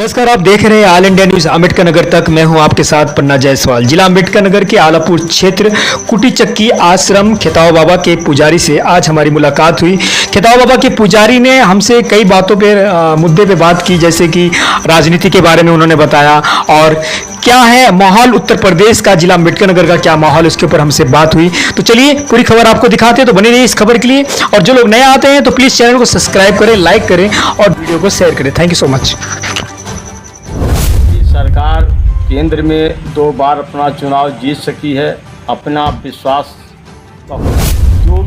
नमस्कार, आप देख रहे हैं all India news Ambedkar Nagar तक। मैं हूं आपके साथ पन्ना जायसवाल। जिला अम्बेडकर नगर के आलापुर क्षेत्र कुटी चक्की आश्रम खेताव बाबा के पुजारी से आज हमारी मुलाकात हुई। खेताव बाबा के पुजारी ने हमसे कई बातों पे मुद्दे पे बात की, जैसे कि राजनीति के बारे में उन्होंने बताया और क्या है माहौल उत्तर प्रदेश का, जिला अम्बेडकर नगर का क्या माहौल, उसके ऊपर हमसे बात हुई। तो चलिए पूरी खबर आपको दिखाते हैं, तो बने रहिए इस खबर के लिए। और जो लोग नए आते हैं तो प्लीज चैनल को सब्सक्राइब करें, लाइक करें और वीडियो को शेयर करें। Thank you so much. सरकार केंद्र में 2 बार अपना चुनाव जीत सकी है। अपना विश्वास जो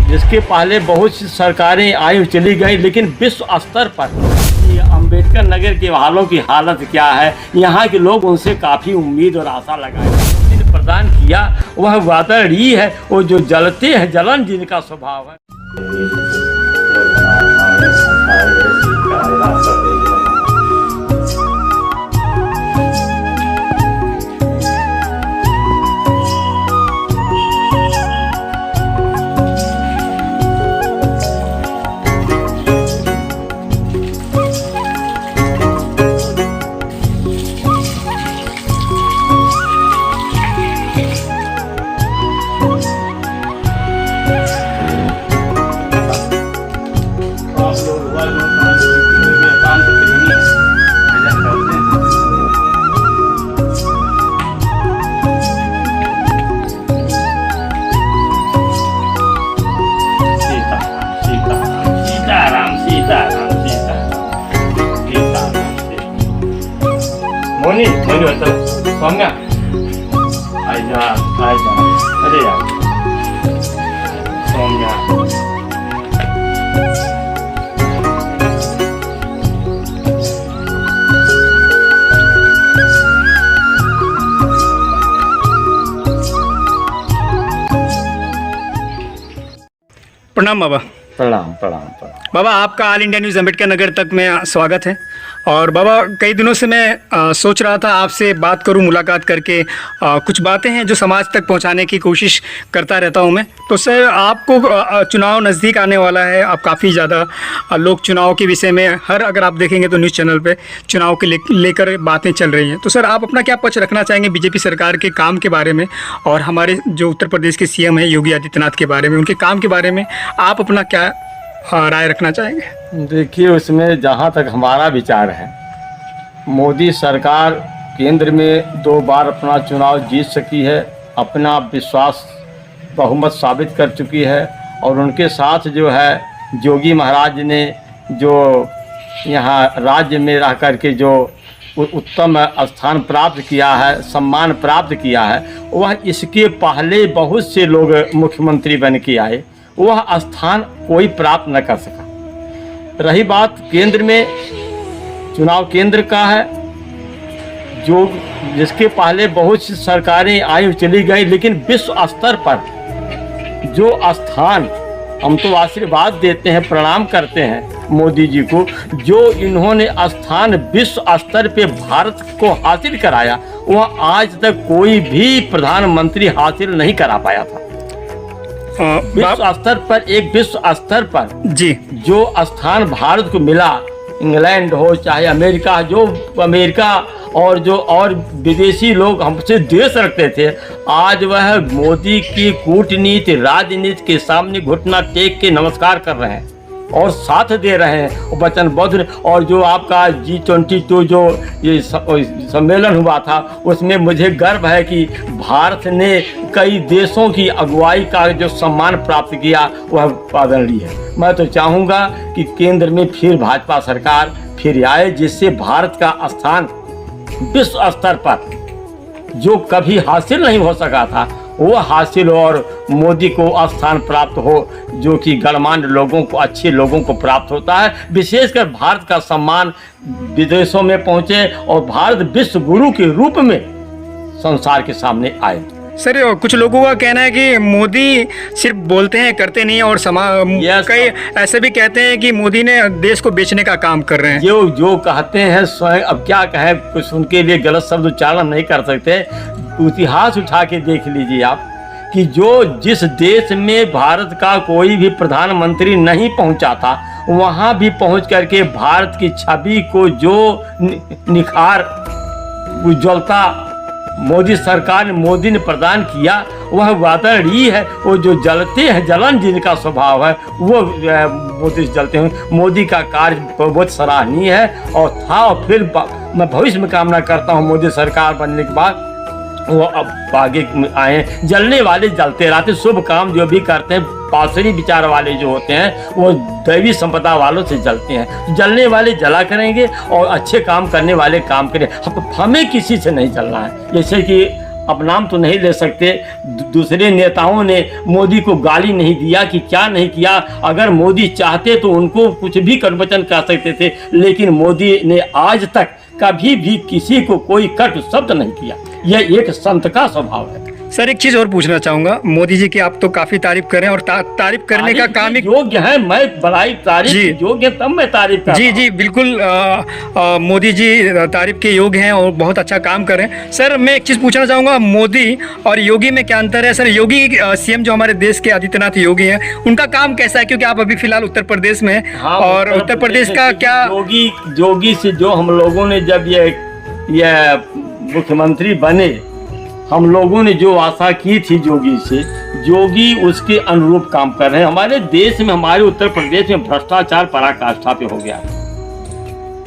जिसके पहले बहुत सी सरकारें आई चली गई, लेकिन विश्व स्तर पर ये अम्बेडकर नगर के वालों की हालत क्या है, यहाँ के लोग उनसे काफ़ी उम्मीद और आशा लगाए। प्रदान किया वह वादड़ी है, वो जो जलते हैं जलन जिनका स्वभाव है। मोनी मोनी होता सौम्या आजा आजा अरे यार सौम्या प्रणाम बाबा। प्रणाम प्रणाम प्रणाम बाबा, आपका all India news Ambedkar Nagar तक में स्वागत है। और बाबा, कई दिनों से मैं सोच रहा था आपसे बात करूं, मुलाकात करके कुछ बातें हैं जो समाज तक पहुंचाने की कोशिश करता रहता हूं मैं। तो सर, आपको चुनाव नज़दीक आने वाला है, अब काफ़ी ज़्यादा लोग चुनाव के विषय में अगर आप देखेंगे तो न्यूज़ चैनल पे चुनाव के लेकर बातें चल रही हैं। तो सर, आप अपना क्या पक्ष रखना चाहेंगे बीजेपी सरकार के काम के बारे में और हमारे जो उत्तर प्रदेश के सीएम हैं योगी आदित्यनाथ के बारे में, उनके काम के बारे में आप अपना क्या राय रखना चाहेंगे? देखिए, उसमें जहाँ तक हमारा विचार है, मोदी सरकार केंद्र में 2 बार अपना चुनाव जीत सकी है, अपना विश्वास बहुमत साबित कर चुकी है। और उनके साथ जो है योगी महाराज ने जो यहाँ राज्य में रह कर के जो उत्तम स्थान प्राप्त किया है, सम्मान प्राप्त किया है, वह इसके पहले बहुत से लोग मुख्यमंत्री बन के आए, वह स्थान कोई प्राप्त न कर सका। रही बात केंद्र में, चुनाव केंद्र का है, जो जिसके पहले बहुत सी सरकारें आई चली गई, लेकिन विश्व स्तर पर जो स्थान, हम तो आशीर्वाद देते हैं, प्रणाम करते हैं मोदी जी को, जो इन्होंने स्थान विश्व स्तर पे भारत को हासिल कराया, वह आज तक कोई भी प्रधानमंत्री हासिल नहीं करा पाया था। विश्व स्तर पर, एक विश्व स्तर पर जी जो स्थान भारत को मिला, इंग्लैंड हो चाहे अमेरिका, जो अमेरिका और जो और विदेशी लोग हमसे देश रखते थे, आज वह मोदी की कूटनीति राजनीति के सामने घुटना टेक के नमस्कार कर रहे हैं और साथ दे रहे हैं वचनबद्ध। और जो आपका G22 जो ये सम्मेलन हुआ था, उसमें मुझे गर्व है कि भारत ने कई देशों की अगुवाई का जो सम्मान प्राप्त किया वह आदरणीय है। मैं तो चाहूँगा कि केंद्र में फिर भाजपा सरकार फिर आए, जिससे भारत का स्थान विश्व स्तर पर जो कभी हासिल नहीं हो सका था वो हासिल हो और मोदी को स्थान प्राप्त हो, जो कि गणमान्य लोगों को, अच्छे लोगों को प्राप्त होता है। विशेषकर भारत का सम्मान विदेशों में पहुंचे और भारत विश्व गुरु के रूप में संसार के सामने आए। सर, कुछ लोगों का कहना है कि मोदी सिर्फ बोलते हैं, करते नहीं, और कई ऐसे भी कहते हैं कि मोदी ने देश को बेचने का काम कर रहे हैं। जो कहते हैं स्वयं, अब क्या कहें, कुछ उनके लिए गलत शब्द उच्चारण नहीं कर सकते। इतिहास उठा के देख लीजिए आप कि जो जिस देश में भारत का कोई भी प्रधानमंत्री नहीं पहुंचा था, वहाँ भी पहुँच करके भारत की छवि को जो निखार उज्ज्वलता मोदी ने प्रदान किया, वह वादळी है। वो जो जलते हैं, जलन जिनका स्वभाव है, वो मोदी से जलते हैं। मोदी का कार्य बहुत सराहनीय है और था, और फिर मैं भविष्य में कामना करता हूँ मोदी सरकार बनने के बाद वो अब आगे आए। जलने वाले जलते रहते, शुभ काम जो भी करते हैं, पासरी विचार वाले जो होते हैं वो दैवी संपदा वालों से जलते हैं। जलने वाले जला करेंगे और अच्छे काम करने वाले काम करें। हमें किसी से नहीं जलना है। जैसे कि अब नाम तो नहीं ले सकते, दूसरे नेताओं ने मोदी को गाली नहीं दिया कि क्या नहीं किया। अगर मोदी चाहते तो उनको कुछ भी करवचन कर सकते थे, लेकिन मोदी ने आज तक कभी भी किसी को कोई कटु शब्द नहीं किया। यह एक संत का स्वभाव है। सर एक चीज़ और पूछना चाहूँगा, मोदी जी की आप तो काफ़ी तारीफ कर रहे हैं और तारीफ करने का काम ही योग्य है। मैं बड़ाई तारीफ योग्य, तब मैं तारीफ कर। जी बिल्कुल, मोदी जी तारीफ के योग्य हैं और बहुत अच्छा काम कर रहे हैं। सर मैं एक चीज़ पूछना चाहूँगा, मोदी और योगी में क्या अंतर है? सर योगी सीएम जो हमारे देश के आदित्यनाथ योगी हैं, उनका काम कैसा है? क्योंकि आप अभी फिलहाल उत्तर प्रदेश में हैं। हाँ, और उत्तर प्रदेश का क्या योगी से जो हम लोगों ने जब ये मुख्यमंत्री बने, हम लोगों ने जो आशा की थी योगी से, योगी उसके अनुरूप काम कर रहे हैं। हमारे देश में, हमारे उत्तर प्रदेश में भ्रष्टाचार पराकाष्ठा पे हो गया।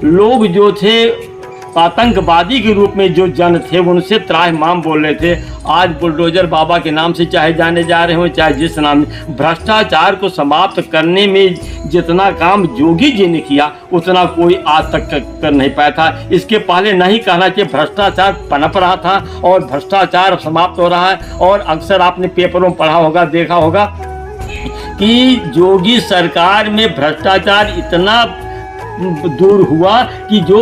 लोग जो थे आतंकवादी के रूप में जो जन थे, उनसे त्राहिमाम बोल रहे थे। आज बुलडोजर बाबा के नाम से चाहे जाने जा रहे हो, चाहे जिस नाम, भ्रष्टाचार को समाप्त करने में जितना काम योगी जी ने किया, उतना कोई आज तक कर नहीं पाया था। इसके पहले नहीं कहना चाहिए, भ्रष्टाचार पनप रहा था और भ्रष्टाचार समाप्त हो रहा है। और अक्सर आपने पेपरों में पढ़ा होगा, देखा होगा कि योगी सरकार में भ्रष्टाचार इतना दूर हुआ कि जो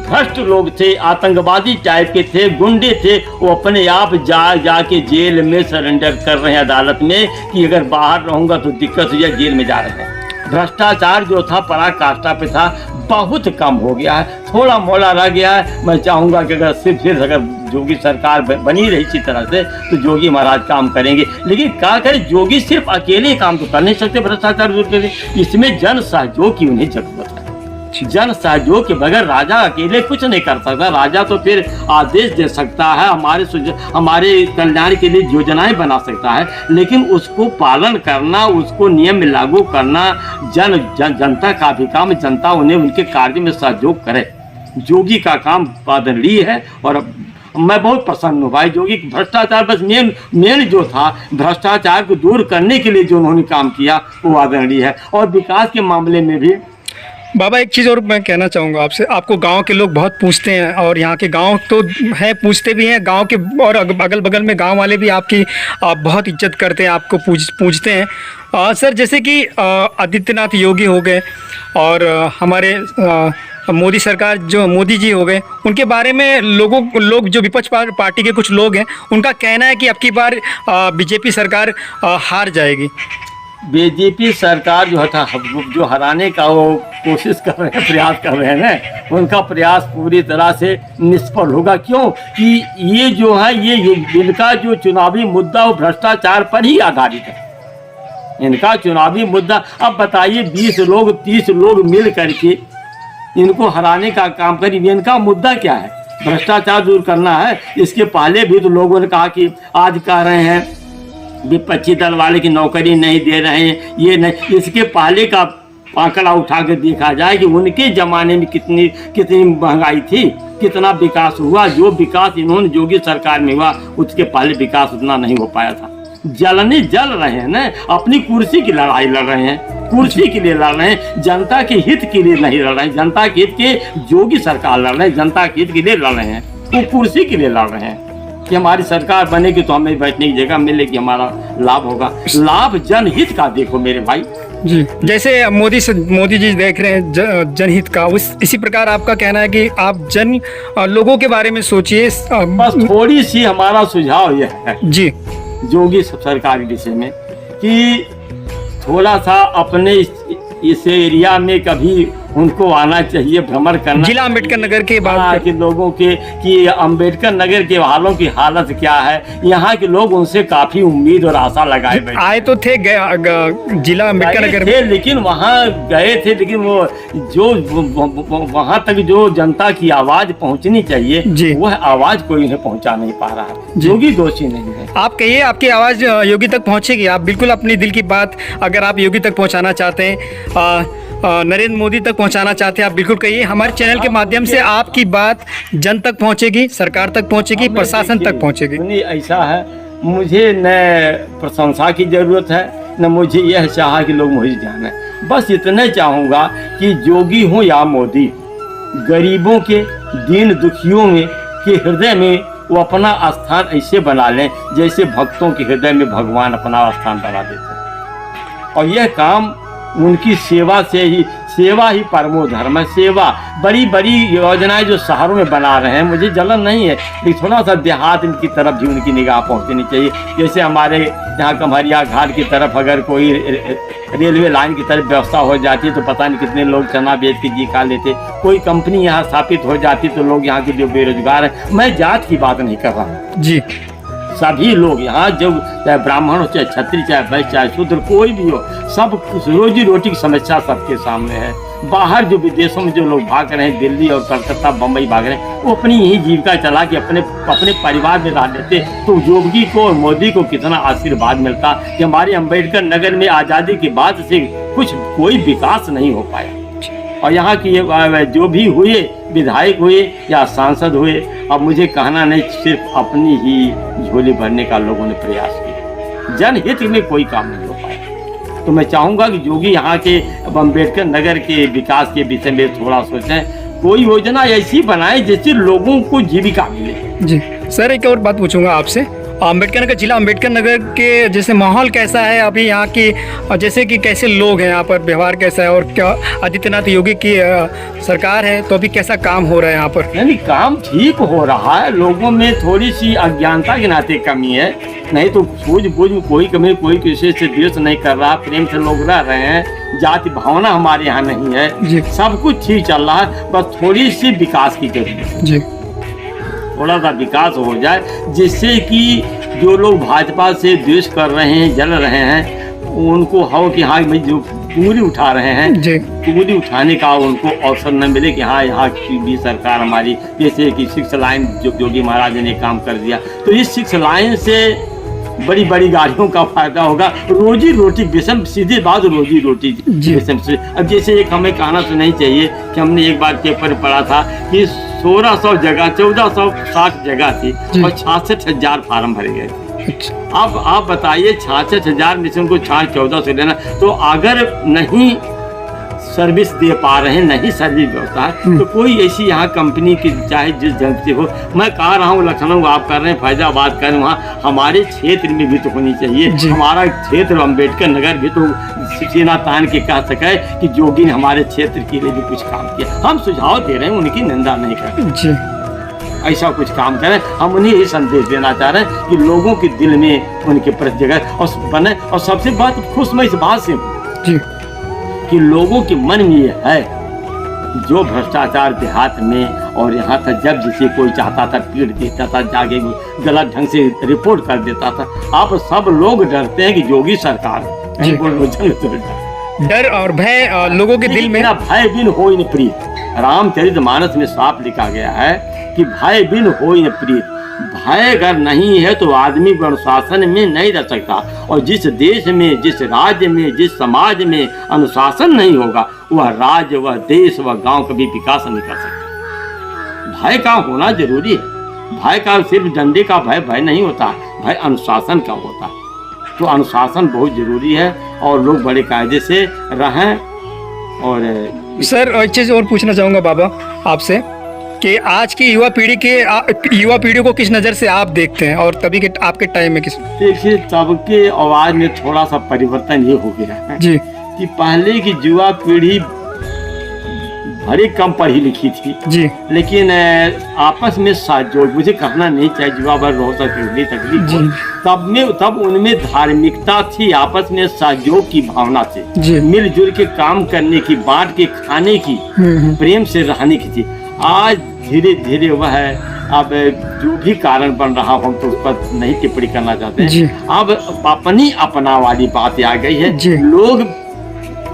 भ्रष्ट लोग थे, आतंकवादी टाइप के थे, गुंडे थे, वो अपने आप जाके जेल में सरेंडर कर रहे हैं अदालत में कि अगर बाहर रहूंगा तो दिक्कत हो जाए, जेल में जा रहे हैं। भ्रष्टाचार जो था पराकाष्ठा पे था, बहुत कम हो गया है, थोड़ा मोड़ा रह गया है। मैं चाहूँगा कि अगर फिर अगर योगी सरकार बनी रही इसी तरह से तो योगी महाराज काम करेंगे। लेकिन क्या करें, योगी सिर्फ अकेले काम तो कर नहीं सकते भ्रष्टाचार दूर करके। इसमें जन सहयोग की उन्हें जरूरत है। जन सहयोग के बगैर राजा अकेले कुछ नहीं कर सकता। राजा तो फिर आदेश दे सकता है, हमारे कल्याण के लिए योजनाएं बना सकता है, लेकिन उसको पालन करना, उसको नियम में लागू करना जनता का भी काम। जनता उन्हें उनके कार्य में सहयोग करे। योगी का काम आदरणीय है और मैं बहुत प्रसन्न हूँ भाई। योगी भ्रष्टाचार बस मेन जो था, भ्रष्टाचार को दूर करने के लिए जो उन्होंने काम किया वो आदरणीय है। और विकास के मामले में भी बाबा एक चीज़ और मैं कहना चाहूँगा आपसे, आपको गांव के लोग बहुत पूछते हैं और यहाँ के गांव तो है, पूछते भी हैं गांव के, और अगल बगल में गांव वाले भी आपकी बहुत इज्जत करते हैं, आपको पूछते हैं। सर जैसे कि आदित्यनाथ योगी हो गए और हमारे मोदी सरकार जो मोदी जी हो गए, उनके बारे में लोग जो विपक्ष पार्टी के कुछ लोग हैं, उनका कहना है कि अब की बार बीजेपी सरकार हार जाएगी। बीजेपी सरकार जो हराने का वो कोशिश कर रहे हैं, प्रयास कर रहे हैं ना, उनका प्रयास पूरी तरह से निष्फल होगा। क्यों कि ये जो है, ये इनका जो चुनावी मुद्दा वो भ्रष्टाचार पर ही आधारित है। इनका चुनावी मुद्दा, अब बताइए 20 लोग 30 लोग मिल करके इनको हराने का काम करें, इनका मुद्दा क्या है? भ्रष्टाचार दूर करना है। इसके पहले भी तो लोगों ने कहा कि आज कह रहे हैं विपक्षी दल वाले की नौकरी नहीं दे रहे हैं, ये नहीं। इसके पहले का आंकड़ा उठा कर देखा जाए कि उनके ज़माने में कितनी महंगाई थी, कितना विकास हुआ। जो विकास इन्होंने योगी सरकार में हुआ, उसके पहले विकास उतना नहीं हो पाया था। जल रहे हैं ना, अपनी कुर्सी की लड़ाई लड़ रहे हैं, कुर्सी के लिए लड़ रहे हैं, जनता के हित के लिए नहीं लड़ रहे हैं। जनता के हित के योगी सरकार लड़ रहे हैं, जनता के हित के लिए लड़ रहे हैं, वो कुर्सी के लिए लड़ रहे हैं कि हमारी सरकार बनेगी तो हमें बैठने की जगह मिलेगी, हमारा लाभ होगा। लाभ जनहित का देखो मेरे भाई जी। जैसे मोदी जी देख रहे हैं जनहित का, इसी प्रकार आपका कहना है कि आप लोगों के बारे में सोचिए। बस थोड़ी सी हमारा सुझाव यह है जी योगी सरकार के विषय में कि थोड़ा सा अपने इस एरिया में कभी उनको आना चाहिए, भ्रमण करना। जिला अम्बेडकर नगर के हाँ, बाद कि लोगों के कि अम्बेडकर नगर के हालों की हालत क्या है, यहाँ के लोग उनसे काफी उम्मीद और आशा लगाए बैठे आए तो थे जिला अम्बेडकर नगर में। थे, लेकिन वहाँ गए थे, लेकिन वो जो वहाँ तक जो जनता की आवाज पहुँचनी चाहिए जी। वह आवाज कोई उन्हें पहुँचा नहीं पा रहा है। योगी दोषी नहीं है। आप कहिए, आपकी आवाज़ योगी तक पहुंचेगी। आप बिल्कुल अपनी दिल की बात अगर आप योगी तक पहुंचाना चाहते हैं, नरेंद्र मोदी तक पहुंचाना चाहते हैं, आप बिल्कुल कहिए। हमारे चैनल के माध्यम से आपकी बात जन तक पहुंचेगी, सरकार तक पहुंचेगी, प्रशासन तक पहुंचेगी। नहीं, ऐसा है, मुझे न प्रशंसा की जरूरत है, न मुझे यह चाहा कि लोग मुझे जाने। बस इतने चाहूँगा कि योगी हो या मोदी, गरीबों के, दीन दुखियों में के हृदय में वो अपना स्थान ऐसे बना लें जैसे भक्तों के हृदय में भगवान अपना स्थान बना देते हैं। और यह काम उनकी सेवा ही परमो धर्म है। सेवा, बड़ी बड़ी योजनाएं जो शहरों में बना रहे हैं, मुझे जलन नहीं है, लेकिन थोड़ा सा देहात इनकी तरफ भी उनकी निगाह पहुंचनी चाहिए। जैसे हमारे यहाँ कमरिया घाट की तरफ अगर कोई रेलवे लाइन की तरफ व्यवस्था हो जाती है तो पता नहीं कितने लोग चना बेच के जी खा लेते। कोई कंपनी यहाँ स्थापित हो जाती तो लोग यहाँ के जो बेरोजगार हैं, मैं जात की बात नहीं कर रहा जी, सभी लोग यहाँ, जो चाहे ब्राह्मण हो, चाहे क्षत्रिय, चाहे वैश्य, चाहे शूद्र, कोई भी हो, सब रोजी रोटी की समस्या सबके सामने है। बाहर जो विदेशों में जो लोग भाग रहे हैं, दिल्ली और कलकत्ता बम्बई भाग रहे हैं, वो अपनी यही जीविका चला के अपने परिवार में रह लेते। तो योगी को और मोदी को कितना आशीर्वाद मिलता कि हमारे अम्बेडकर नगर में आज़ादी के बाद से कोई विकास नहीं हो पाया। और यहाँ की जो भी हुए विधायक हुए या सांसद हुए, अब मुझे कहना नहीं, सिर्फ अपनी ही झोली भरने का लोगों ने प्रयास किया, जनहित में कोई काम नहीं हो पाया। तो मैं चाहूँगा कि योगी यहाँ के अम्बेडकर नगर के विकास के विषय में थोड़ा सोचें, कोई योजना ऐसी बनाए जिससे लोगों को जीविका मिले। जी सर, एक और बात पूछूंगा आपसे। अम्बेडकर नगर, जिला अम्बेडकर नगर के जैसे माहौल कैसा है अभी यहाँ की, जैसे कि कैसे लोग हैं यहाँ पर, व्यवहार कैसा है, और क्या आदित्यनाथ योगी की सरकार है तो अभी कैसा काम हो रहा है यहाँ पर? नहीं, काम ठीक हो रहा है, लोगों में थोड़ी सी अज्ञानता के नाते कमी है, नहीं तो सूझबूझ में कोई कमी, कोई किसी से द्वेष नहीं कर रहा, प्रेम से लोग रह रहे हैं, जाति भावना हमारे यहाँ नहीं है, सब कुछ ठीक चल रहा है। बस थोड़ी सी विकास की जरूरत है जी, थोड़ा सा विकास हो जाए जिससे कि जो लोग भाजपा से द्वेष कर रहे हैं, जल रहे हैं, उनको हो कि हाँ भाई जो पूरी उठा रहे हैं, पूरी उठाने का उनको अवसर न मिले कि हाँ यहाँ की भी सरकार हमारी, जैसे कि 6 लाइन जो योगी महाराज ने काम कर दिया, तो इस 6 लाइन से बड़ी बड़ी गाड़ियों का फायदा होगा, रोजी रोटी विषम, सीधी बात रोजी रोटी विषम से। अब जैसे एक हमें कहना तो नहीं चाहिए कि हमने एक बार पेपर पढ़ा था कि 1600 जगह 1460 जगह थी और 66,000 फार्म भरे गए थे। अब आप बताइए 66,000 में से उनको 1400 लेना, तो अगर नहीं सर्विस दे पा रहे हैं, नहीं सर्विस व्यवस्था है, तो कोई ऐसी यहाँ कंपनी की, चाहे जिस जगह से हो, मैं कह रहा हूँ लखनऊ आप कर रहे हैं, फैजाबाद कर रहे हैं, वहाँ हमारे क्षेत्र में भी तो होनी चाहिए। हमारा क्षेत्र अम्बेडकर नगर भी तो सीना तान के कह सके कि योगी ने हमारे क्षेत्र के लिए भी कुछ काम किया। हम सुझाव दे रहे हैं, उनकी निंदा नहीं कर रहे, ऐसा कुछ काम करें। हम उन्हें ये संदेश देना चाह रहे हैं कि लोगों के दिल में उनके प्रति जगह और बने। और सबसे बात खुश मैं इस बात से हूँ कि लोगों के मन में ये है, जो भ्रष्टाचार देहात में और यहाँ तक जब जिसे कोई चाहता था पीट देता था, जाके गलत ढंग से रिपोर्ट कर देता था, अब सब लोग डरते हैं कि योगी सरकार डर और भय लोगों के दिल में, भय बिन हो न प्रीत, रामचरितमानस में साफ लिखा गया है कि भय बिन हो न प्रीत। भय अगर नहीं है तो आदमी अनुशासन में नहीं रह सकता, और जिस देश में, जिस राज्य में, जिस समाज में अनुशासन नहीं होगा, वह राज्य, वह देश, वह गांव कभी विकास नहीं कर सकता। भय का होना जरूरी है। भय का सिर्फ डंडे का भय नहीं होता, भय अनुशासन का होता है। तो अनुशासन बहुत जरूरी है और लोग बड़े कायदे से रहें। और सर एक चीज़ और पूछना चाहूँगा बाबा आपसे कि आज की युवा पीढ़ी को किस नज़र से आप देखते हैं, और तभी के आपके टाइम में किस? देखिए, सबके आवाज़ में थोड़ा सा परिवर्तन ये हो गया है जी कि पहले की युवा पीढ़ी भले कम पढ़ी लिखी थी, जी लेकिन आपस में सहयोग, मुझे कहना नहीं चाहिए जुआ भर रोज तकलीफ जी तब उनमें धार्मिकता थी, आपस में सहयोग की भावना जी। थी, मिलजुल के काम करने की, बांट के खाने की, प्रेम से रहने की थी। आज धीरे धीरे वह अब जो भी कारण बन रहा हम तो उस पर नहीं टिप्पणी करना चाहते जी। हैं। अब अपनी अपना वाली बात आ गई है, जी। लोग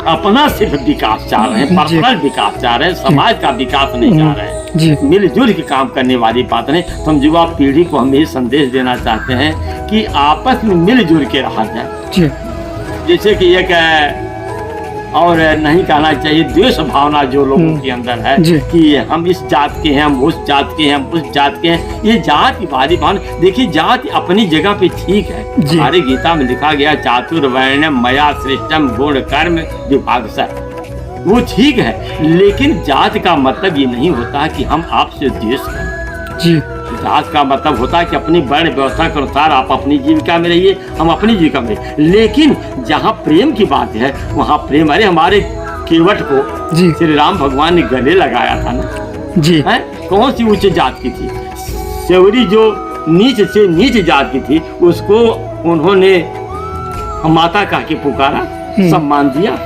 अपना सिर्फ विकास चाह रहे हैं, पर्सनल विकास चाह रहे हैं, समाज का विकास नहीं चाह रहे हैं, जी मिलजुल के काम करने वाली बात नहीं। तो हम युवा पीढ़ी को हम यही संदेश देना चाहते हैं कि आपस में मिलजुल के रहा जाए। जी जैसे कि एक और नहीं कहना चाहिए द्वेष भावना जो लोगों के अंदर है जी। कि हम इस जात के हैं, हम उस जात के हैं, हम उस जात के हैं, ये जात की भारी भावना। देखिए जात अपनी जगह पे ठीक है, जी। हमारे गीता में लिखा गया चातुर्वर्ण्यम मया सृष्टम गुण कर्म विभागशः, वो ठीक है, लेकिन जात का मतलब ये नहीं होता कि हम आपसे द्वेष करें। जी जात का मतलब होता है कि अपनी वर्ण व्यवस्था के अनुसार आप अपनी जीविका में रहिए, हम अपनी जीविका में रहिए। लेकिन जहाँ प्रेम की बात है वहाँ प्रेम, अरे हमारे केवट को जी श्री राम भगवान ने गले लगाया था ना, जी है कौन सी उच्च जात की थी? सेवरी जो नीच से नीच जात की थी उसको उन्होंने माता कह के पुकारा, सम्मान दिया।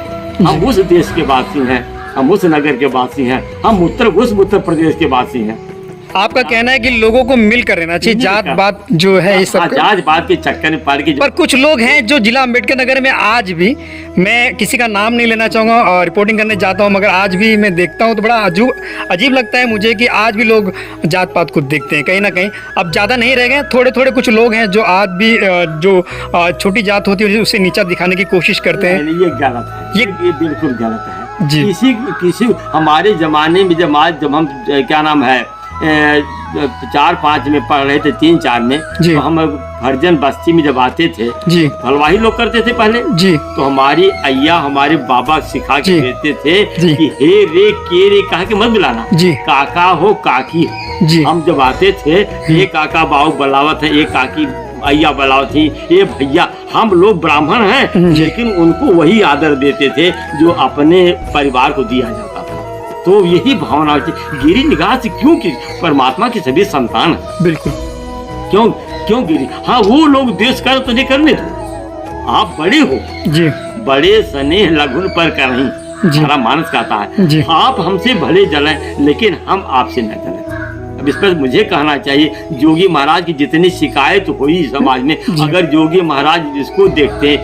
हम उस देश के वासी हैं, हम उस नगर के वासी हैं, हम उस उत्तर प्रदेश के वासी हैं। आपका कहना है कि लोगों को मिलकर रहना चाहिए, जात बात जो है ये सब जात बात के चक्कर में पड़ के पर कुछ लोग हैं जो जिला अम्बेडकर नगर में आज भी, मैं किसी का नाम नहीं लेना चाहूँगा और रिपोर्टिंग करने जाता हूँ, मगर आज भी मैं देखता हूँ तो बड़ा अजीब लगता है मुझे कि आज भी लोग जात पात को देखते हैं कहीं ना कहीं। अब ज़्यादा नहीं रह गए, थोड़े थोड़े कुछ लोग हैं जो आज भी जो छोटी जात होती है उसे नीचा दिखाने की कोशिश करते हैं। ये गलत है, ये बिल्कुल गलत है जी। किसी हमारे जमाने में जब हम क्या नाम है 4-5 में पढ़ रहे थे, 3-4 में, तो हम हरजन बस्ती में जब आते थे जी, हलवाई लोग करते थे पहले जी, तो हमारी अय्या हमारे बाबा सिखा के देते थे जी। कि हे रे के रे कहा के मत बुलाना जी, काका हो काकी हो। जी। हम जब आते थे ये काका बाबू बुलावत है, एक काकी अय्या बुलावत थी, ये भैया। हम लोग ब्राह्मण हैं लेकिन उनको वही आदर देते थे जो अपने परिवार को दिया जाता था। तो यही भावना गिरी निगाह से, क्यों कि परमात्मा की सभी संतान है, बिल्कुल क्यों गिरी। हाँ वो लोग देश कर तुझे करने दो, आप बड़े हो जी, बड़े स्नेह लघुन पर करहीं, हमारा मानस कहता है। आप हमसे भले जलें लेकिन हम आपसे न जलें। अब इस पर मुझे कहना चाहिए योगी महाराज की जितनी शिकायत हुई समाज में, अगर योगी महाराज जिसको देखते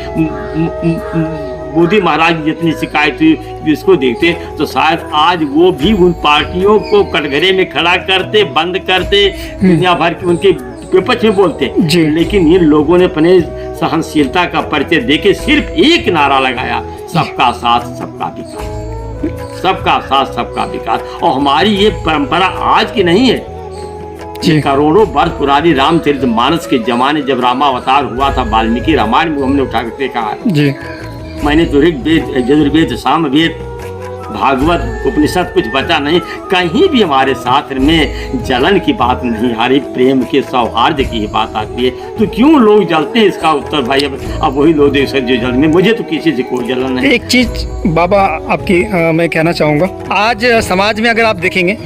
मोदी महाराज की जितनी शिकायत हुई जिसको देखते तो शायद आज वो भी उन पार्टियों को कटघरे में खड़ा करते, बंद करते, दुनिया भर के उनके विपक्ष में बोलते। लेकिन इन लोगों ने अपने सहनशीलता का परिचय देके सिर्फ एक नारा लगाया, सबका साथ सबका विकास, सबका साथ सबका विकास। और हमारी ये परंपरा आज की नहीं है, ये करोड़ों वर्ष पुरानी रामचरितमानस के जमाने जब रामावतार हुआ था, वाल्मीकि रामायण में हमने उठा के कहा है। मैंने तो ऋग्वेद, यजुर्वेद, सामवेद, भागवत, उपनिषद कुछ बचा नहीं, कहीं भी हमारे शास्त्र में जलन की बात नहीं आ रही, प्रेम के सौहार्द की ही बात आती है। तो क्यों लोग जलते हैं, इसका उत्तर भाई अब वही लोग देख सकते जो जल में। मुझे तो किसी से कोई जलन नहीं। एक चीज बाबा आपकी मैं कहना चाहूँगा, आज समाज में अगर आप देखेंगे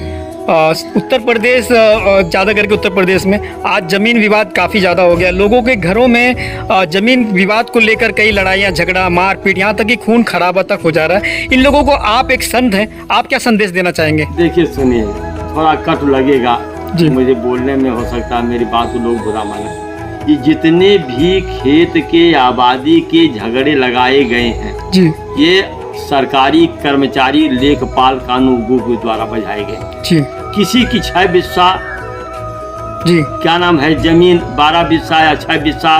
उत्तर प्रदेश, ज़्यादा करके उत्तर प्रदेश में आज ज़मीन विवाद काफ़ी ज़्यादा हो गया। लोगों के घरों में ज़मीन विवाद को लेकर कई लड़ाइयाँ, झगड़ा, मारपीट, यहाँ तक कि खून खराबा तक हो जा रहा है। इन लोगों को आप एक संत हैं, आप क्या संदेश देना चाहेंगे? देखिए सुनिए, थोड़ा कट लगेगा मुझे बोलने में, हो सकता है मेरी बात को लोग बुरा माने। ये जितने भी खेत के आबादी के झगड़े लगाए गए हैं जी, ये सरकारी कर्मचारी लेखपाल कानून के द्वारा बजाए गए जी। किसी की 6 बिस्सा जी, क्या नाम है, जमीन 12 बिस्सा या 6 बिस्सा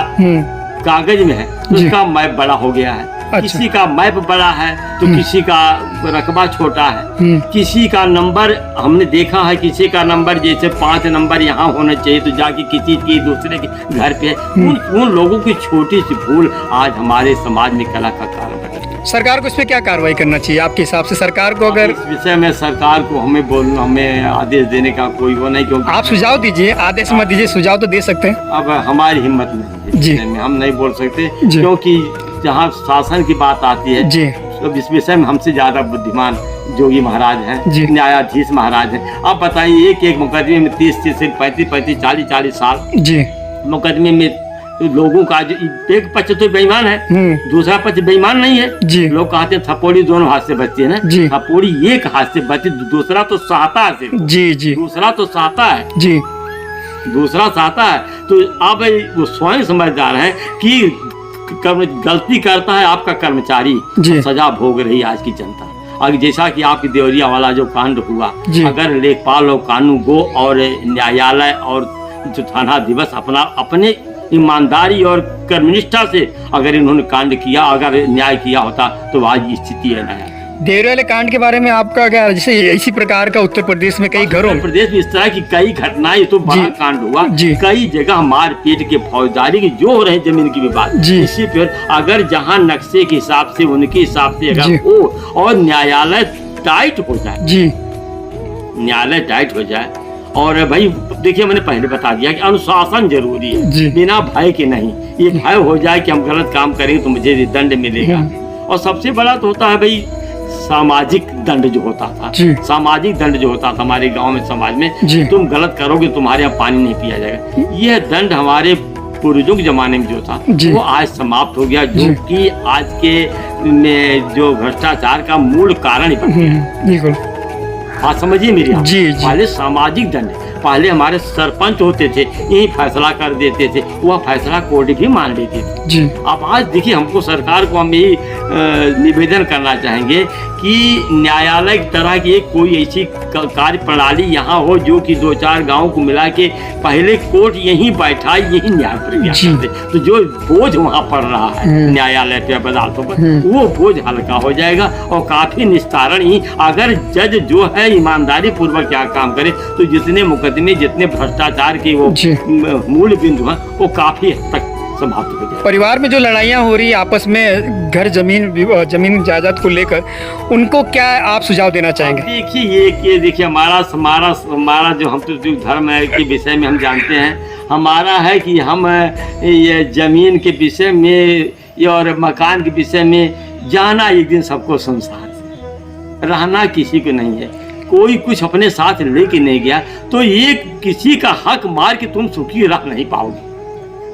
कागज में है तो उसका मैप बड़ा हो गया है। अच्छा। किसी का मैप बड़ा है तो किसी का रकबा छोटा है। किसी का नंबर हमने देखा है, किसी का नंबर जैसे 5 नंबर यहाँ होना चाहिए तो जाके किसी की दूसरे के घर पे उन लोगों की छोटी सी भूल आज हमारे समाज में कला का कारण बना। सरकार को इस पे क्या कार्रवाई करना चाहिए आपके हिसाब से? सरकार को अगर इस विषय में सरकार को हमें आदेश देने का कोई वो नहीं, क्योंकि आप सुझाव दीजिए, आदेश मत दीजिए, सुझाव तो दे सकते हैं। अब हमारी हिम्मत नहीं जी, हम नहीं बोल सकते क्योंकि जहाँ शासन की बात आती है जी, तो इस विषय में हमसे ज्यादा बुद्धिमान जोगी महाराज जी। हैं, न्यायाधीश महाराज हैं। अब बताइए एक एक मुकदमे में 30 से 35 40 साल जी। मुकदमे में लोगों का जो एक पक्ष तो बेईमान है, दूसरा पक्ष बेईमान नहीं है जी। लोग कहते हैं थप्पड़ी दोनों हाथ से बचती है ना, जी। थप्पड़ी एक हाथ से बचती, दूसरा तो सहता है, जी जी दूसरा तो सहता है, जी। दूसरा सहता है। तो अब वो स्वयं समझदार है कि गलती करता है आपका कर्मचारी, जी। सजा भोग रही आज की जनता। और जैसा कि आपकी देवरिया वाला जो कांड हुआ, जी। अगर लेखपाल और कानून गो और न्यायालय और जो थाना दिवस अपने ईमानदारी और कर्मनिष्ठा से अगर इन्होंने कांड किया, अगर न्याय किया होता तो आज ये स्थिति है ना। देवरिया वाले कांड के बारे में आपका क्या, जैसे इसी प्रकार का उत्तर प्रदेश में कई घरों उत्तर प्रदेश में इस तरह की कई घटनाएं, तो बड़ा जी। कांड हुआ, जी। कई जगह मारपीट के, फौजदारी के जो हो रहे जमीन की विवाद, जी। इसी पर अगर जहां नक्शे के हिसाब से उनके हिसाब से जी। अगर हो और न्यायालय टाइट हो जाए, जी। न्यायालय टाइट हो जाए। और भाई देखिए मैंने पहले बता दिया कि अनुशासन जरूरी जी। है, बिना भय के नहीं। ये भय हो जाए कि हम गलत काम करेंगे तो मुझे दंड मिलेगा, और सबसे बड़ा तो होता है भाई सामाजिक दंड जो होता था, जी। सामाजिक दंड जो होता था हमारे गांव में, समाज में, जी। तुम गलत करोगे तुम्हारे यहाँ पानी नहीं पिया जाएगा। यह दंड हमारे पूर्वजों के जमाने में जो था जी। वो आज समाप्त हो गया, जी। जो कि आज के में जो भ्रष्टाचार का मूल कारण ही बन गया। बिल्कुल। बात समझिए मेरी आप। जी, जी। पहले सामाजिक दंड, पहले हमारे सरपंच होते थे, यही फैसला कर देते थे, वह फैसला कोर्ट भी मान लेती थी। जी। अब आज देखिए हमको सरकार को हम यही निवेदन करना चाहेंगे कि न्यायालय की तरह की एक कोई ऐसी कार्य प्रणाली यहाँ हो जो कि 2-4 गांव को मिला के पहले कोर्ट यहीं बैठा, यही न्याय प्रक्रिया करते, तो जो बोझ वहाँ पड़ रहा है न्यायालय पे, अदालतों पर, वो बोझ हल्का हो जाएगा और काफी निस्तारण ही। अगर जज जो है ईमानदारी पूर्वक क्या काम करे तो जितने मुकदमे, जितने भ्रष्टाचार के वो मूल बिंदु हैं वो काफी हद तक समाप्त हो जाए। परिवार में जो लड़ाइयाँ हो रही है आपस में घर जमीन जायदाद को लेकर, उनको क्या आप सुझाव देना चाहेंगे? देखिए देखिए हमारा जो हम तो जो धर्म है के विषय में हम जानते हैं, हमारा है कि हम ये जमीन के विषय में और मकान के विषय में जाना एक दिन सबको संसार से, रहना किसी को नहीं है। कोई कुछ अपने साथ लेके नहीं गया तो एक किसी का हक मार के तुम सुखी रह नहीं पाओगे।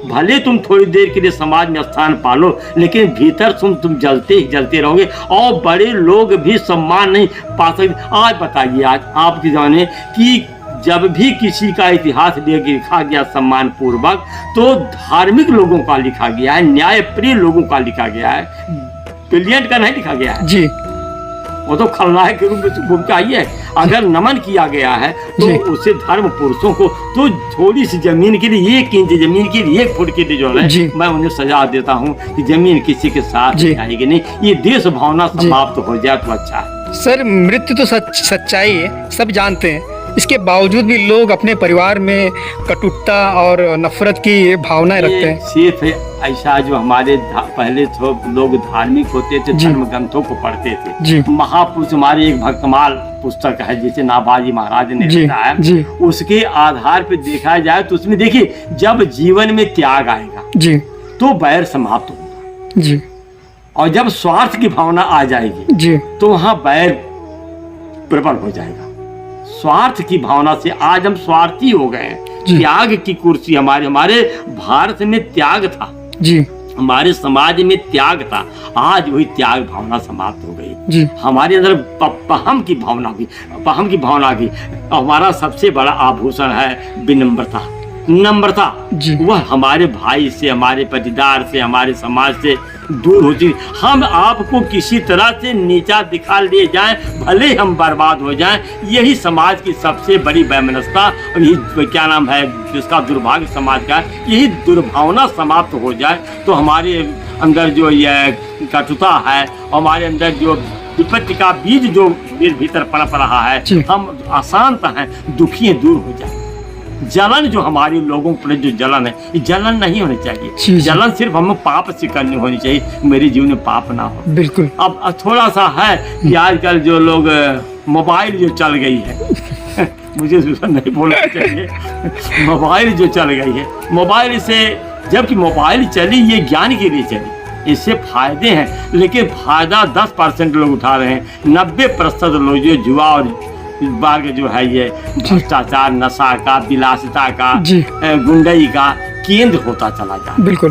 भले तुम थोड़ी देर के लिए समाज में स्थान पालो, लेकिन भीतर तुम जलते ही जलते रहोगे और बड़े लोग भी सम्मान नहीं पा सकते। आज बताइए, आज आपके जमाने कि जब भी किसी का इतिहास लिखा गया सम्मान पूर्वक, तो धार्मिक लोगों का लिखा गया है, न्याय प्रिय लोगों का लिखा गया है, ब्रिलियंट का नहीं लिखा गया है जी। वो तो खलनायक के रूप में भूमिका आई है। अगर नमन किया गया है तो उसे धर्म पुरुषों को तो थोड़ी सी जमीन के लिए, 1 इंच जमीन के लिए, 1 फुट के लिए जो है, मैं उन्हें सजा देता हूँ कि जमीन किसी के साथ आएगी नहीं। ये देश भावना समाप्त हो जाए तो अच्छा है। सर, मृत्यु तो सच्चाई है, सब जानते हैं, इसके बावजूद भी लोग अपने परिवार में कटुता और नफरत की भावनाएं रखते हैं। सिर्फ ऐसा जो हमारे पहले तो लोग धार्मिक होते थे, धर्म ग्रंथों को पढ़ते थे। महापुरुष, हमारे एक भक्तमाल पुस्तक है जिसे नाभाजी महाराज ने लिखा है, उसके आधार पर देखा जाए तो उसमें देखिए, जब जीवन में त्याग आएगा जी तो बैर समाप्त होगा जी, और जब स्वार्थ की भावना आ जाएगी जी तो वहाँ बैर प्रबल हो जाएगा। स्वार्थ की भावना से आज हम स्वार्थी हो गए हैं। त्याग की कुर्सी हमारे भारत में त्याग था जी, हमारे समाज में त्याग था, आज वही त्याग भावना समाप्त हो गई जी। हमारे अंदर पहम की भावना की हमारा सबसे बड़ा आभूषण है विनम्रता, नम्रता। वह हमारे भाई से, हमारे पटीदार से, हमारे समाज से दूर होती। हम आपको किसी तरह से नीचा दिखा ले जाएं, भले हम बर्बाद हो जाएं, यही समाज की सबसे बड़ी वैमनस्यता और यही क्या नाम है जिसका दुर्भाग्य समाज का, यही दुर्भावना समाप्त हो जाए तो हमारे अंदर जो यह कटुता है, हमारे अंदर जो विपत्ति का बीज जो भीतर पनप रहा है, हम अशांत हैं, दुखी हैं, दूर हो जाए। जलन जो हमारे लोगों पर जो जलन है, ये जलन नहीं होनी चाहिए। जलन सिर्फ हमें पाप से करनी होनी चाहिए, मेरे जीवन में पाप ना हो। बिल्कुल। अब थोड़ा सा है कि आजकल जो लोग मोबाइल जो चल गई है मुझे नहीं बोलना चाहिए, मोबाइल जो चल गई है, मोबाइल से, जबकि मोबाइल चली ये ज्ञान के लिए चली, इससे फायदे हैं, लेकिन फायदा 10% लोग उठा रहे हैं। 90% लोग जो जुआ और बाग जो है ये भ्रष्टाचार, नशा का, विलासिता का, गुंडई का केंद्र होता चला जा रहा है। बिल्कुल।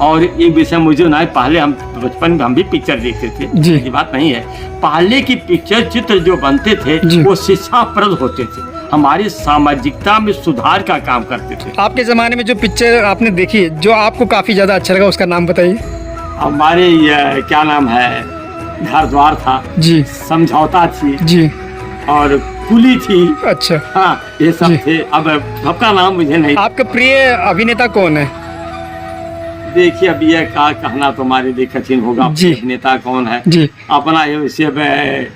और ये विषय मुझे ना, पहले हम बचपन में हम भी पिक्चर देखते थे, ये बात नहीं है। पहले की पिक्चर चित्र जो बनते थे वो शिक्षाप्रद होते थे, हमारी सामाजिकता में सुधार का काम करते थे। आपके ज़माने में जो पिक्चर आपने देखी जो आपको काफ़ी ज़्यादा अच्छा लगा, उसका नाम बताइए। हमारे क्या नाम है, घर द्वार था जी, समझौता थी जी, और कुली थी। अच्छा, हाँ, ये सब थे। अब सबका नाम मुझे नहीं। आपका प्रिय अभिनेता कौन है? देखिए, अब ये क्या कहना तुम्हारे लिए कठिन होगा, अभिनेता कौन है जी। अपना ये विषय में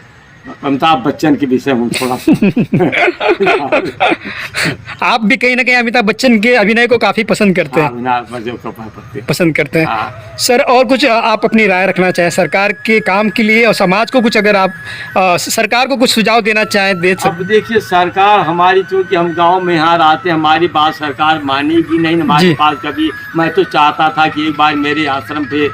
अमिताभ बच्चन के विषय में थोड़ा आप भी कहीं ना कहीं अमिताभ बच्चन के अभिनय को काफी पसंद करते हैं। पसंद करते हैं। सर, और कुछ आप अपनी राय रखना चाहें सरकार के काम के लिए और समाज को कुछ, अगर आप सरकार को कुछ सुझाव देना चाहें दे सकते? अब देखिए, सरकार हमारी, चूंकि हम गांव में यहाँ आते, हमारी बात सरकार मानेगी नहीं हमारे पास कभी। मैं तो चाहता था कि एक बार मेरे आश्रम पे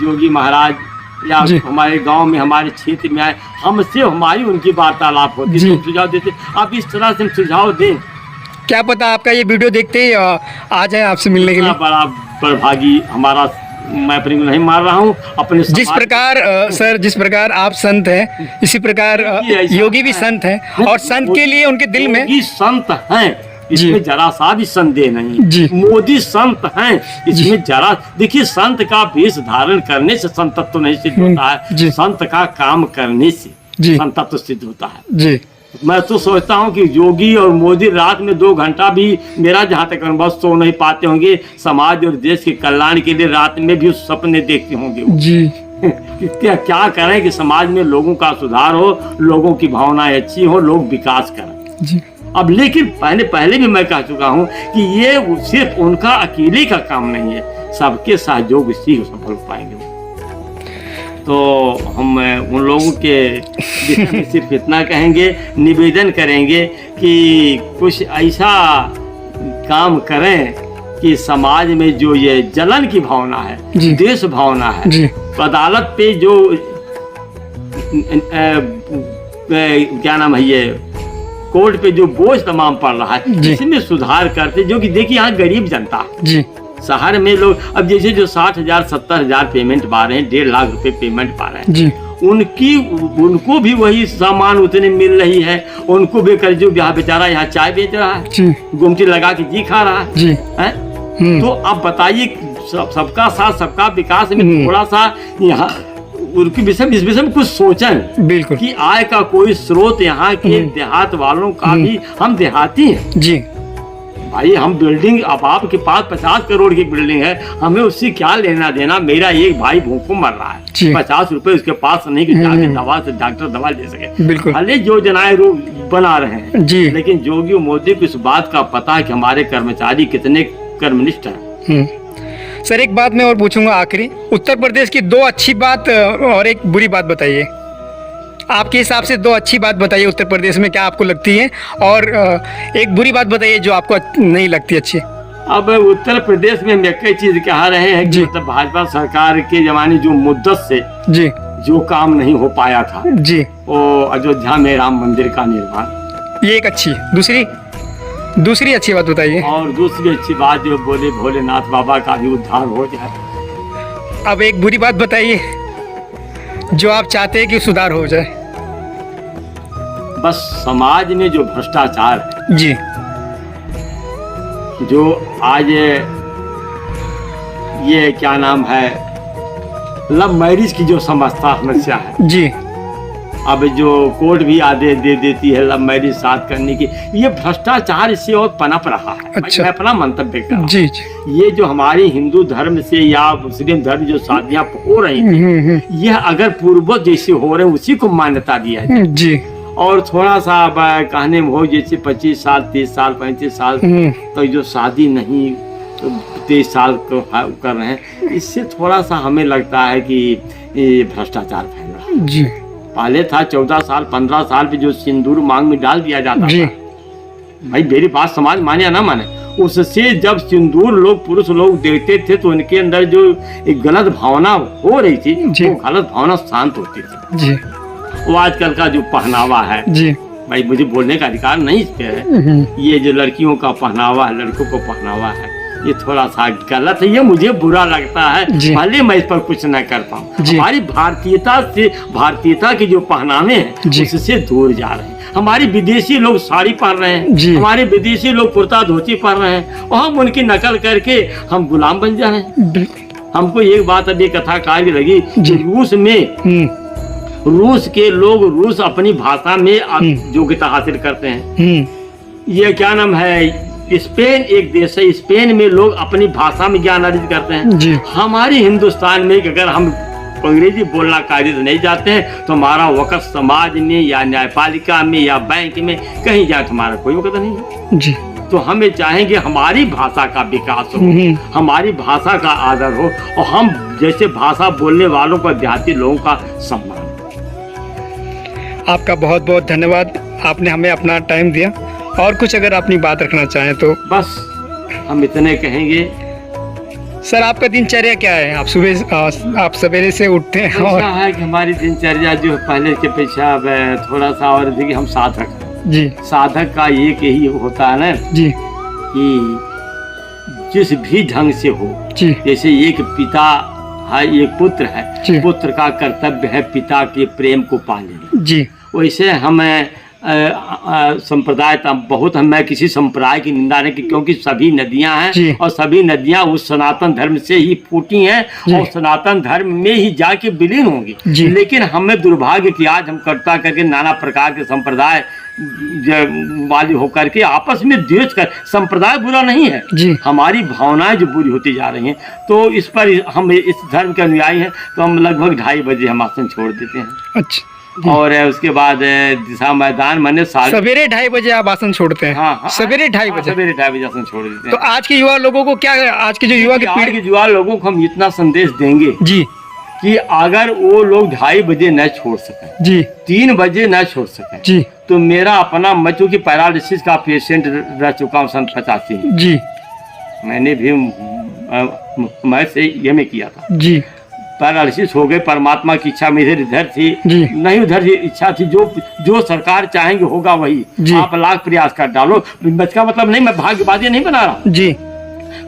योगी महाराज या हमारे गांव में, हमारे क्षेत्र में आए, हमसे हमारी उनकी वार्तालाप होती, तो सुझाव देते। आप इस तरह से सुझाव दें, क्या पता आपका ये वीडियो देखते ही आ जाए आपसे मिलने के लिए। बड़ा बड़भागी हमारा, मैं अपनी नहीं मार रहा हूँ अपने। जिस प्रकार सर, जिस प्रकार आप संत हैं, इसी प्रकार योगी भी संत हैं, और संत के लिए उनके दिल में संत हैं, इसमें जरा सा भी संदेह नहीं। मोदी संत हैं, इसमें जरा, देखिए, संत का वेश धारण करने से संतत्व तो नहीं सिद्ध होता है, संत का काम करने से संतत्व सिद्ध होता है। जी, मैं तो सोचता हूँ कि योगी और मोदी रात में 2 घंटा भी, मेरा जहाँ तक अनुभव, सो नहीं पाते होंगे। समाज और देश के कल्याण के लिए रात में भी सपने देखते होंगे जी। क्या करें कि समाज में लोगों का सुधार हो, लोगों की भावनाएं अच्छी हो, लोग विकास करें जी। अब लेकिन पहले भी मैं कह चुका हूँ कि ये सिर्फ उनका अकेले का काम नहीं है, सबके सहयोग से ही सफल हो पाएंगे। तो हम उन लोगों के विषय में सिर्फ इतना कहेंगे, निवेदन करेंगे कि कुछ ऐसा काम करें कि समाज में जो ये जलन की भावना है, देश भावना है, अदालत पे जो क्या नाम है, ये कोर्ट पे जो बोझ तमाम पड़ रहा है, इसमें सुधार करते। जो कि देखिए, यहाँ गरीब जनता जी, शहर में लोग, अब जैसे जो 60,000 70,000 पेमेंट पा रहे हैं, 1.5 लाख रुपए पेमेंट पा रहे हैं जी, उनको भी वही सामान उतने मिल रही है। उनको भी कर, जो बेचारा यहाँ चाय बेच रहा है, गुमटी लगा के जी खा रहा है, है? तो अब बताइए, सबका साथ सबका विकास में थोड़ा सा यहाँ उनके विषय, इस विषय में कुछ सोचें। बिल्कुल, कि आय का कोई स्रोत यहाँ के देहात वालों का भी, हम देहाती हैं जी भाई, हम बिल्डिंग, अब आपके पास 50 करोड़ की बिल्डिंग है, हमें उससे क्या लेना देना। मेरा एक भाई भूखों मर रहा है, 50 रुपए उसके पास नहीं कि जाके दवा से डॉक्टर दवा ले सके। बिल्कुल, भले योजनाएं बना रहे हैं जी, लेकिन योगी मोदी को इस बात का पता है कि हमारे कर्मचारी कितने कर्मनिष्ठ हैं। सर, एक बात मैं और पूछूंगा आखिरी, उत्तर प्रदेश की 2 अच्छी बात और एक बुरी बात बताइए। आपके हिसाब से 2 अच्छी बात बताइए उत्तर प्रदेश में, क्या आपको लगती है, और एक बुरी बात बताइए जो आपको नहीं लगती अच्छी। अब उत्तर प्रदेश में कई चीज कह रहे हैं कि मतलब भाजपा सरकार के जमाने जो मुद्दत से जी जो काम नहीं हो पाया था जी, वो अयोध्या में राम मंदिर का निर्माण, ये एक अच्छी। दूसरी अच्छी बात बताइए। और दूसरी अच्छी बात जो बोले भोलेनाथ बाबा का भी उद्धार हो जाए। अब एक बुरी बात बताइए जो आप चाहते हैं कि सुधार हो जाए। बस समाज में जो भ्रष्टाचार है जी, जो आज ये क्या नाम है, लव मैरिज की जो समस्या है जी, अब जो कोर्ट भी आदेश दे देती है लव मैरिज साथ करने की, ये भ्रष्टाचार इससे और पनप रहा है। अच्छा। मैं अपना मंतव्य कर रहा जी, जी। ये जो हमारे हिंदू धर्म से या मुस्लिम धर्म जो शादियां हो रही हैं, यह अगर पूर्वज जैसे हो रहे हैं उसी को मान्यता दिया जाए जी, और थोड़ा सा कहने में हो जैसे 25 साल 30 साल 35 साल तो जो शादी नहीं 23 साल को कर रहे हैं, इससे थोड़ा सा हमें लगता है कि ये भ्रष्टाचार फैल रहा है जी। पहले था 14 साल 15 साल पे जो सिंदूर मांग में डाल दिया जाता था, भाई मेरी बात समाज माने या ना माने, उससे जब सिंदूर लोग पुरुष लोग देखते थे तो उनके अंदर जो एक गलत भावना हो रही थी जी। वो गलत भावना शांत होती थी। जी वो आजकल का जो पहनावा है, जी भाई मुझे बोलने का अधिकार नहीं इस पे है, ये जो लड़कियों का पहनावा है, लड़कों को पहनावा है, ये थोड़ा सा गलत है, ये मुझे बुरा लगता है। जी। भले मैं इस पर कुछ न कर पाऊँ। जी। हमारी भारतीयता के जो पहनावे हैं जी। उससे दूर जा रहे हैं। हमारे विदेशी लोग साड़ी पहन रहे हैं, जी। हमारे विदेशी लोग कुर्ता धोती पहन रहे हैं, और हम उनकी नकल करके हम गुलाम बन जा रहे हैं। बिल्कुल। हमको एक बात अभी कथा काल लगी कि जी। रूस में रूस के लोग रूस अपनी भाषा में योग्यता हासिल करते हैं। ये क्या नाम है, स्पेन एक देश है, स्पेन में लोग अपनी भाषा में ज्ञान अर्जित करते हैं। जी। हमारे हिंदुस्तान में अगर हम अंग्रेजी बोलना कायदे से नहीं जाते हैं तो हमारा वक़्त समाज में या न्यायपालिका में या बैंक में कहीं जाए तो हमारा कोई वक़्त नहीं है। जी। तो हमें चाहेंगे हमारी भाषा का विकास हो, हमारी भाषा का आदर हो, और हम जैसे भाषा बोलने वालों को देहाती लोगों का सम्मान। आपका बहुत बहुत धन्यवाद, आपने हमें अपना टाइम दिया। और कुछ अगर अपनी बात रखना चाहें तो? बस हम इतने कहेंगे। सर आपका दिनचर्या क्या है? आप सवेरे से उठते हैं और ऐसा है कि हमारी दिनचर्या जो है पहले के पेशा अब थोड़ा सा और देखिए हम साधक हैं। जी। साधक का एक यही होता है ना जी। कि जिस भी ढंग से हो, जी। जैसे एक पिता है, एक पुत्र जी। है, पुत्र का कर्तव्य है पिता के प्रेम को पालेना। जी। वैसे हमें संप्रदाय बहुत मैं किसी संप्रदाय की निंदा नहीं की, क्योंकि सभी नदियां जी। हैं और सभी नदियां उस सनातन धर्म से ही फूटी हैं और सनातन धर्म में ही जाके विलीन होंगी। जी। लेकिन हमें दुर्भाग्य कि आज हम करता करके नाना प्रकार के संप्रदाय वाली होकर के आपस में द्वेष कर, संप्रदाय बुरा नहीं है जी। हमारी भावनाएं जो बुरी होती जा रही हैं। तो इस पर हम इस धर्म के अनुयायी हैं, तो हम लगभग 2:30 बजे हम आसन छोड़ देते हैं। अच्छा। और उसके बाद दिशा मैदान मैंने सवेरे 2:30 बजे आप आसन छोड़ते हैं? हाँ, सवेरे 2:30 बजे? सवेरे 2:30 बजे आसन छोड़ देते हैं। तो आज के युवा लोगों को क्या, आज के जो युवा की पीढ़ी के युवा लोगों को हम इतना संदेश देंगे जी कि अगर वो लोग 2:30 बजे न छोड़ सकें, जी, 3 बजे न छोड़ सकें, जी, तो मेरा अपना, मैं चूंकि पैरालिसिस का पेशेंट रह चुका हूँ सन 85 में, जी, मैंने भी मैं से ये में किया था जी, पैरालिसिस हो गए। परमात्मा की इच्छा मेरे इधर थी जी। नहीं, उधर इच्छा थी। जो सरकार चाहेंगे होगा वही। जी। आप लाख प्रयास कर डालो, इसका मतलब नहीं मैं भाग्यवादी नहीं बना रहा जी,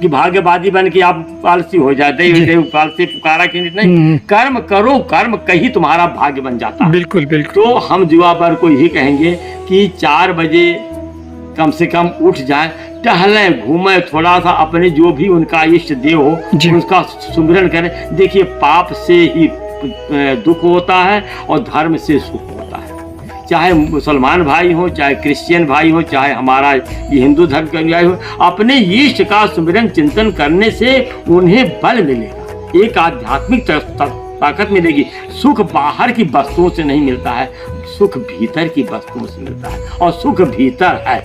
कि भाग्यवादी बन के आप पालसी हो जाते, पालसी पुकारा के नहीं। कर्म करो, कर्म कहीं तुम्हारा भाग्य बन जाता है। बिल्कुल बिल्कुल। तो हम युवा वर्ग को यही कहेंगे कि 4 बजे कम से कम उठ जाएं, टहलें, घूमें, थोड़ा सा अपने जो भी उनका इष्ट देव हो उसका सुमिरन करें। देखिए पाप से ही दुख होता है और धर्म से सुख होता है। चाहे मुसलमान भाई हो, चाहे क्रिश्चियन भाई हो, चाहे हमारा ये हिंदू धर्म का अनुयायी हो, अपने इष्ट का सुमिरन चिंतन करने से उन्हें बल मिलेगा, एक आध्यात्मिक ताकत मिलेगी। सुख बाहर की वस्तुओं से नहीं मिलता है, सुख भीतर की वस्तुओं से मिलता है, और सुख भीतर है।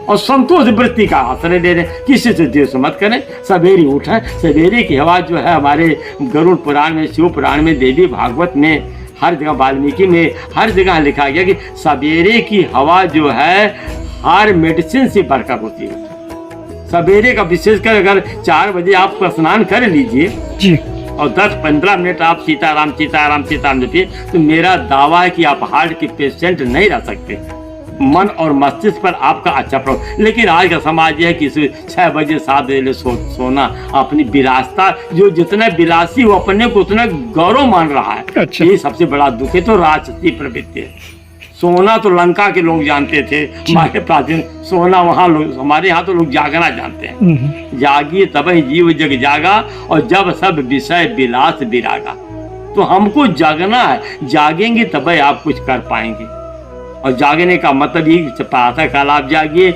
और संतोष वृत्ति का आश्रय ले रहे, किसी से द्वेष मत करें। सवेरे उठें, सवेरे की हवा जो है हमारे गरुड़ पुराण में, शिव पुराण में, देवी भागवत में, हर जगह वाल्मीकि में, हर जगह लिखा गया कि सवेरे की हवा जो है हर मेडिसिन से बढ़कर होती है। सवेरे का विशेषकर अगर 4 बजे आप स्नान कर लीजिए जी, और 10-15 मिनट आप सीताराम सीताराम सीताराम जपिए, तो मेरा दावा है कि आप हार्ट के पेशेंट नहीं रह सकते। मन और मस्तिष्क पर आपका अच्छा प्रभाव। लेकिन आज का समाज यह है कि 6 बजे 7 बजे सोना, अपनी विलासता, जो जितना विलासी हो अपने को उतना गौरव मान रहा है। अच्छा। ये सबसे बड़ा दुख है। तो राजसी प्रवृत्ति है। सोना तो लंका के लोग जानते थे, हमारे प्राचीन सोना वहाँ लोग, हमारे यहाँ तो लोग जागना जानते हैं। जागिए तभी जीव जग जागा, और जब सब विषय विलास विरागा। तो हमको जागना है, जागेंगे तभी आप कुछ कर पाएंगे। और जागने का मतलब ही प्रातः काल आप जागिए,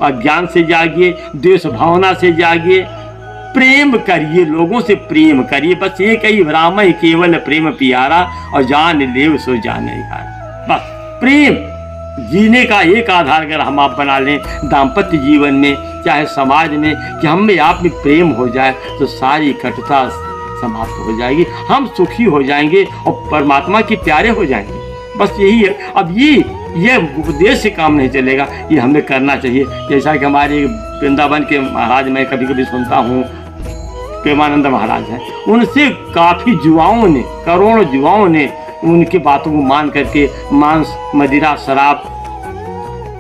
अज्ञान से जागिए, द्वेष भावना से जागिए, प्रेम करिए, लोगों से प्रेम करिए। बस एक ही राम ही केवल प्रेम पियारा, और जान लेव सो जाने हार। बस प्रेम जीने का एक आधार अगर हम आप बना लें दाम्पत्य जीवन में, चाहे समाज में, कि हम में आप में प्रेम हो जाए, तो सारी कटुता समाप्त हो जाएगी, हम सुखी हो जाएंगे और परमात्मा के प्यारे हो जाएंगे। बस यही है। अब ये ये उपदेश से काम नहीं चलेगा, ये हमें करना चाहिए। जैसा कि हमारे वृंदावन के महाराज, मैं कभी कभी सुनता हूँ, प्रेमानंद महाराज हैं, उनसे काफ़ी युवाओं ने, करोड़ों युवाओं ने उनकी बातों को मान करके मांस, मदिरा, शराब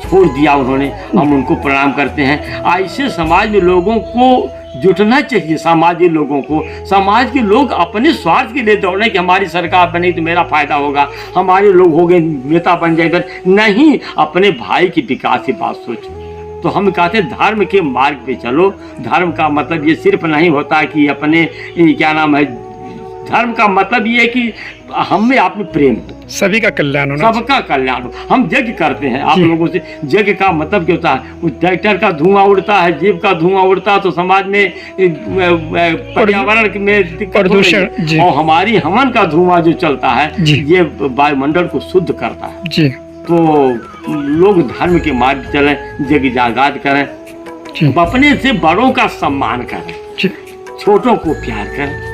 छोड़ दिया उन्होंने। हम उनको प्रणाम करते हैं। ऐसे समाज में लोगों को जुटना चाहिए, समाजी लोगों को। समाज के लोग अपने स्वार्थ के लिए दौड़े कि हमारी सरकार बनी तो मेरा फायदा होगा, हमारे लोग हो गए नेता बन जाएगा, नहीं, अपने भाई की विकास की बात सोचो। तो हम कहते हैं धर्म के मार्ग पे चलो। धर्म का मतलब ये सिर्फ नहीं होता कि अपने क्या नाम है, धर्म का मतलब ये है कि हमें आप में प्रेम हो, सभी का कल्याण होना, सबका कल्याण हो। हम यज्ञ करते हैं आप लोगों से, यज्ञ का मतलब क्या होता है? उस ट्रैक्टर का धुआं उड़ता है, जीप का धुआं उड़ता है, तो समाज में पर्यावरण में प्रदूषण, और हमारी हवन का धुआं जो चलता है ये वायुमंडल को शुद्ध करता है जी। तो लोग धर्म के मार्ग चलें, यज्ञ जागात करें, अपने से बड़ों का सम्मान करें, छोटों को प्यार करें।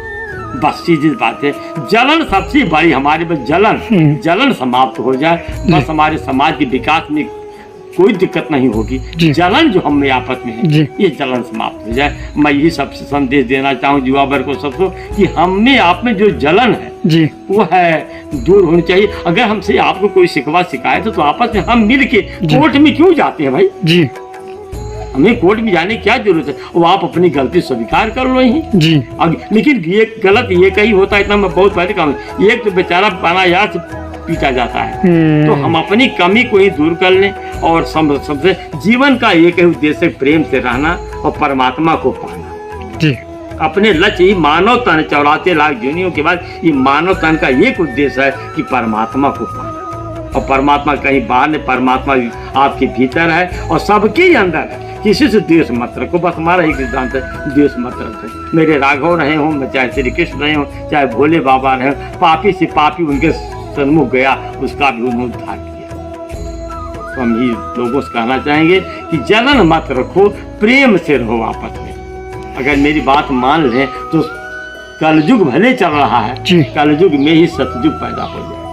बस चीज बात है, जलन सबसे बड़ी हमारे में जलन समाप्त हो जाए, बस हमारे समाज के विकास में कोई दिक्कत नहीं होगी। जलन जो हम में आपस में है, ये जलन समाप्त हो जाए। मैं यही सबसे संदेश देना चाहूँ युवा वर्ग को सबको कि हम में आप में जो जलन है जी, वो है दूर होनी चाहिए। अगर हमसे आपको कोई शिकवा शिकायत है तो आपस में हम मिल के, कोर्ट में क्यों जाते हैं भाई जी? हमें कोर्ट में जाने की क्या जरूरत है? वो आप अपनी गलती स्वीकार कर लो ही जी। लेकिन ये गलत ये कहीं होता है, इतना मैं बहुत पहले काम, एक तो बेचारा अनायास से पीटा जाता है। तो हम अपनी कमी को ही दूर कर लें और सबसे जीवन का एक ही उद्देश्य प्रेम से रहना और परमात्मा को पाना जी। अपने लक्ष्य ही मानव तन, 84 लाख योनियों के बाद ये मानव तन का एक उद्देश्य है कि परमात्मा को पाना। और परमात्मा कहीं बाहर नहीं, परमात्मा आपके भीतर है और सबके अंदर है। किसी से द्वेष मत रखो, बस हमारा एक सिद्धांत है, द्वेष मत रखो। मेरे राघव रहे हों, मैं चाहे श्री कृष्ण रहे हों, चाहे भोले बाबा रहे हों, पापी से पापी उनके सन्मुख गया, उसका भी उन्होंने उद्धार किया। तो हम ही लोगों से कहना चाहेंगे कि जलन मत रखो, प्रेम से रहो आपस में। अगर मेरी बात मान लें तो कलयुग भले चल रहा है, कलयुग में ही सतयुग पैदा हो जाए।